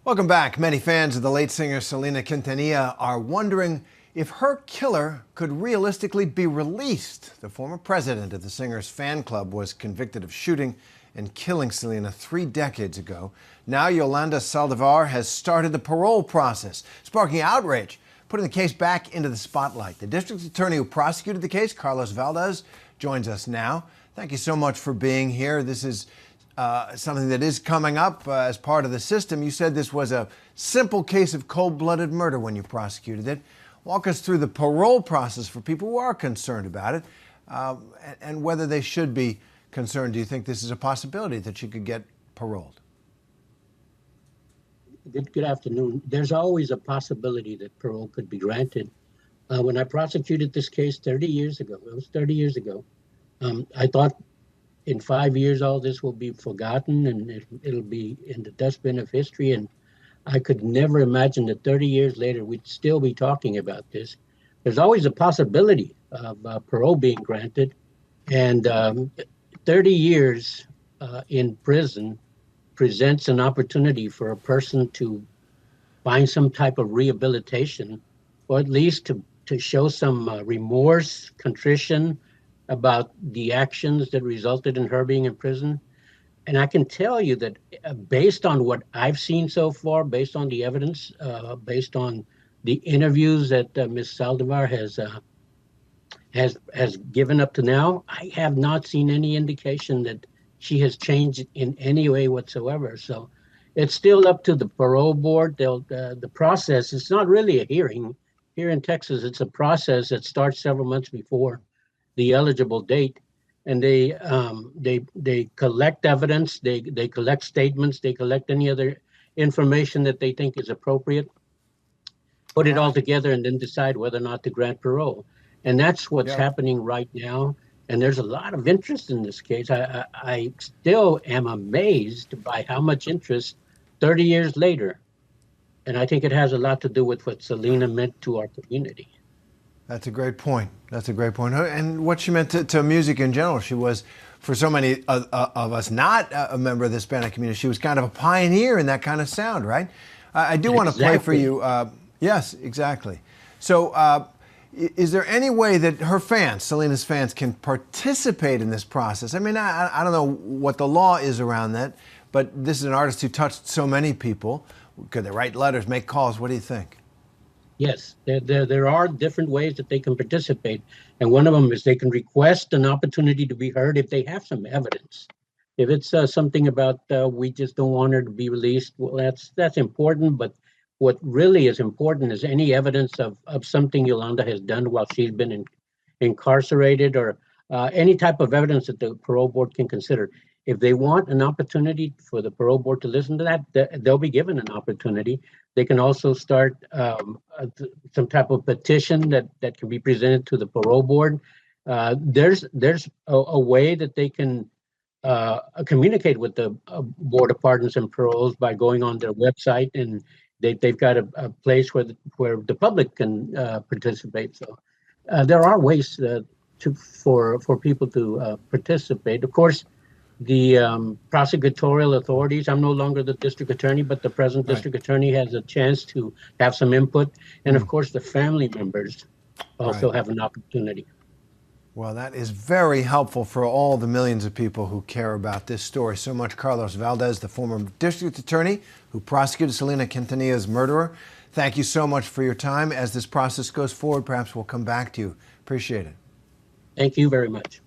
Welcome back. Many fans of the late singer Selena Quintanilla are wondering if her killer could realistically be released. The former president of the singer's fan club was convicted of shooting and killing Selena 3 decades ago. Now Yolanda Saldívar has started the parole process, sparking outrage, putting the case back into the spotlight. The district attorney who prosecuted the case, Carlos Valdez, joins us now. Thank you so much for being here. This is something that is coming up as part of the system. You said this was a simple case of cold-blooded murder when you prosecuted it. Walk us through the parole process for people who are concerned about it and whether they should be concerned. Do you think this is a possibility that she could get paroled? Good afternoon. There's always a possibility that parole could be granted. When I prosecuted this case 30 years ago, it was 30 years ago, I thought in 5 years all this will be forgotten and it'll be in the dustbin of history. And I could never imagine that 30 years later we'd still be talking about this. There's always a possibility of parole being granted. And 30 years in prison presents an opportunity for a person to find some type of rehabilitation, or at least to show some remorse, contrition about the actions that resulted in her being in prison. And I can tell you that based on what I've seen so far, based on the evidence, based on the interviews that Ms. Saldívar has given up to now, I have not seen any indication that she has changed in any way whatsoever. So it's still up to the parole board. The process, it's not really a hearing. Here in Texas, it's a process that starts several months before the eligible date, and they collect evidence, they collect statements, they collect any other information that they think is appropriate, put it all together, and then decide whether or not to grant parole. And that's what's happening right now. And there's a lot of interest in this case. I still am amazed by how much interest 30 years later. And I think it has a lot to do with what Selena meant to our community. That's a great point. That's a great point. And what she meant to music in general. She was, for so many of us not a member of the Hispanic community, she was kind of a pioneer in that kind of sound, right? I do want to play for you. Yes, exactly. So is there any way that her fans, Selena's fans, can participate in this process? I mean, I don't know what the law is around that, but this is an artist who touched so many people. Could they write letters, make calls? What do you think? Yes, there are different ways that they can participate. And one of them is they can request an opportunity to be heard if they have some evidence. If it's something about we just don't want her to be released, well, that's important. But what really is important is any evidence of something Yolanda has done while she's been incarcerated, or any type of evidence that the parole board can consider. If they want an opportunity for the parole board to listen to that, they'll be given an opportunity. They can also start some type of petition that can be presented to the parole board. There's a way that they can communicate with the Board of Pardons and Paroles by going on their website, and they've got a place where the public can participate. So there are ways for people to participate. Of course, the prosecutorial authorities, I'm no longer the district attorney, but the present district attorney has a chance to have some input. And of course, the family members also have an opportunity. Well, that is very helpful for all the millions of people who care about this story so much. Carlos Valdez, the former district attorney who prosecuted Selena Quintanilla's murderer. Thank you so much for your time. As this process goes forward, perhaps we'll come back to you. Appreciate it. Thank you very much.